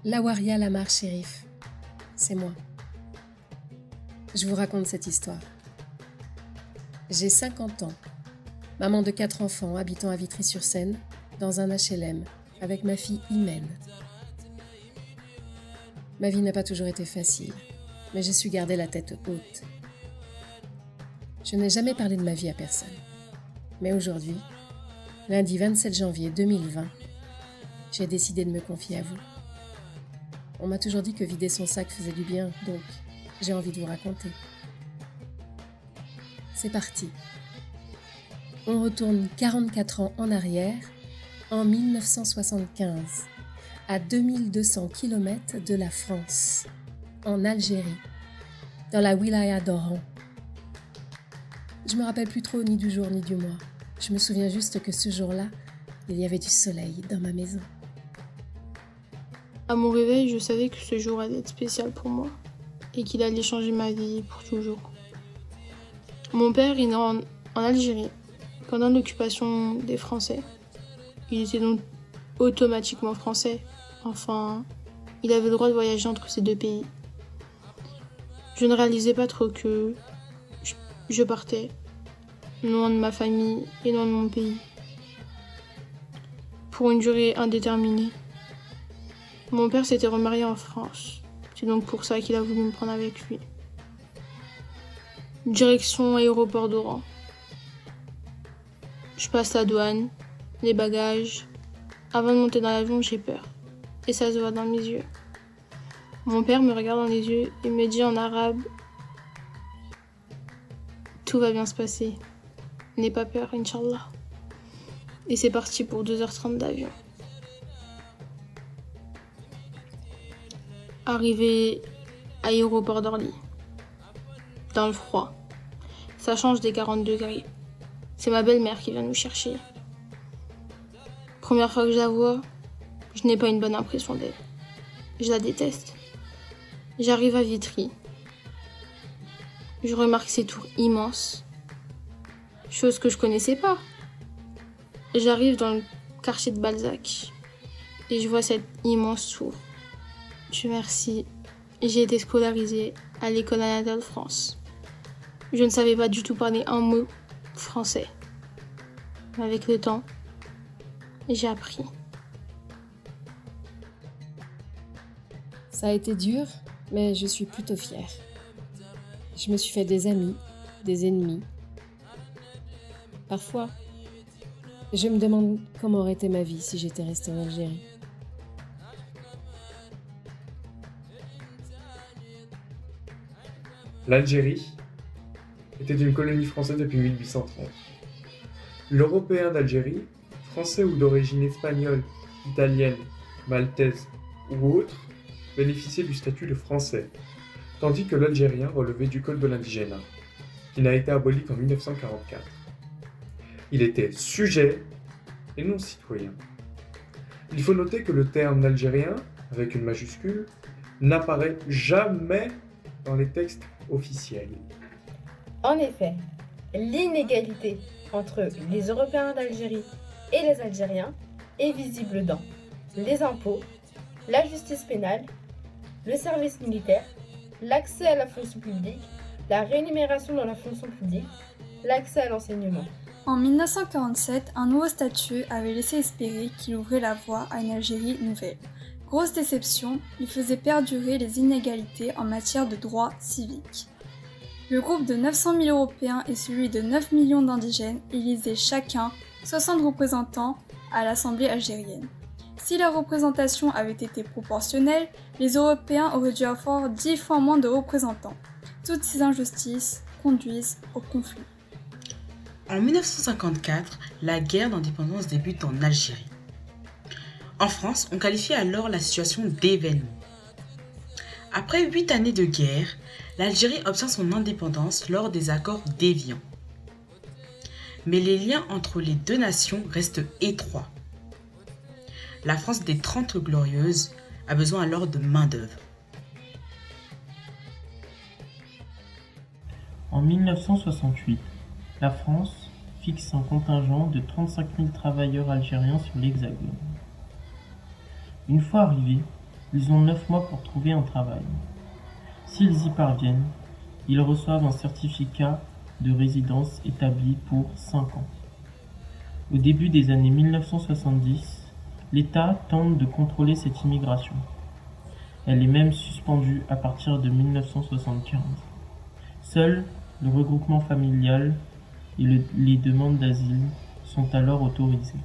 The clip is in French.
Lawaria Lamar Chérif, c'est moi. Je vous raconte cette histoire. J'ai 50 ans, maman de 4 enfants habitant à Vitry-sur-Seine, dans un HLM, avec ma fille Imen. Ma vie n'a pas toujours été facile, mais j'ai su garder la tête haute. Je n'ai jamais parlé de ma vie à personne. Mais aujourd'hui, lundi 27 janvier 2020, j'ai décidé de me confier à vous. On m'a toujours dit que vider son sac faisait du bien, donc j'ai envie de vous raconter. C'est parti. On retourne 44 ans en arrière, en 1975, à 2200 km de la France, en Algérie, dans la wilaya d'Oran. Je me rappelle plus trop ni du jour ni du mois. Je me souviens juste que ce jour-là, il y avait du soleil dans ma maison. À mon réveil, je savais que ce jour allait être spécial pour moi et qu'il allait changer ma vie pour toujours. Mon père est né en Algérie pendant l'occupation des Français. Il était donc automatiquement français. Enfin, il avait le droit de voyager entre ces deux pays. Je ne réalisais pas trop que je partais, loin de ma famille et loin de mon pays, pour une durée indéterminée. Mon père s'était remarié en France. C'est donc pour ça qu'il a voulu me prendre avec lui. Direction aéroport d'Oran. Je passe la douane, les bagages. Avant de monter dans l'avion, j'ai peur. Et ça se voit dans mes yeux. Mon père me regarde dans les yeux et me dit en arabe: tout va bien se passer. N'aie pas peur, Inch'Allah. Et c'est parti pour 2h30 d'avion. Arrivé à l'aéroport d'Orly, dans le froid. Ça change des 40 degrés. C'est ma belle-mère qui vient nous chercher. Première fois que je la vois, je n'ai pas une bonne impression d'elle. Je la déteste. J'arrive à Vitry. Je remarque ces tours immenses. Chose que je connaissais pas. J'arrive dans le quartier de Balzac. Et je vois cette immense tour. Dieu merci, j'ai été scolarisée à l'école Anatole France. Je ne savais pas du tout parler un mot français. Mais avec le temps, j'ai appris. Ça a été dur, mais je suis plutôt fière. Je me suis fait des amis, des ennemis. Parfois, je me demande comment aurait été ma vie si j'étais restée en Algérie. L'Algérie était une colonie française depuis 1830. L'Européen d'Algérie, français ou d'origine espagnole, italienne, maltaise ou autre, bénéficiait du statut de français, tandis que l'Algérien relevait du code de l'indigénat, qui n'a été aboli qu'en 1944. Il était sujet et non citoyen. Il faut noter que le terme algérien, avec une majuscule, n'apparaît jamais dans les textes officiels. En effet, l'inégalité entre les Européens d'Algérie et les Algériens est visible dans les impôts, la justice pénale, le service militaire, l'accès à la fonction publique, la rémunération dans la fonction publique, l'accès à l'enseignement. En 1947, un nouveau statut avait laissé espérer qu'il ouvrait la voie à une Algérie nouvelle. Grosse déception, il faisait perdurer les inégalités en matière de droits civiques. Le groupe de 900 000 Européens et celui de 9 millions d'indigènes élisaient chacun 60 représentants à l'Assemblée algérienne. Si la représentation avait été proportionnelle, les Européens auraient dû avoir 10 fois moins de représentants. Toutes ces injustices conduisent au conflit. En 1954, la guerre d'indépendance débute en Algérie. En France, on qualifiait alors la situation d'événement. Après 8 années de guerre, l'Algérie obtient son indépendance lors des accords d'Évian. Mais les liens entre les deux nations restent étroits. La France des 30 Glorieuses a besoin alors de main-d'œuvre. En 1968, la France fixe un contingent de 35 000 travailleurs algériens sur l'Hexagone. Une fois arrivés, Ils ont 9 mois pour trouver un travail. S'ils y parviennent, ils reçoivent un certificat de résidence établi pour 5 ans. Au début des années 1970, l'État tente de contrôler cette immigration. Elle est même suspendue à partir de 1975. Seul le regroupement familial et les demandes d'asile sont alors autorisées.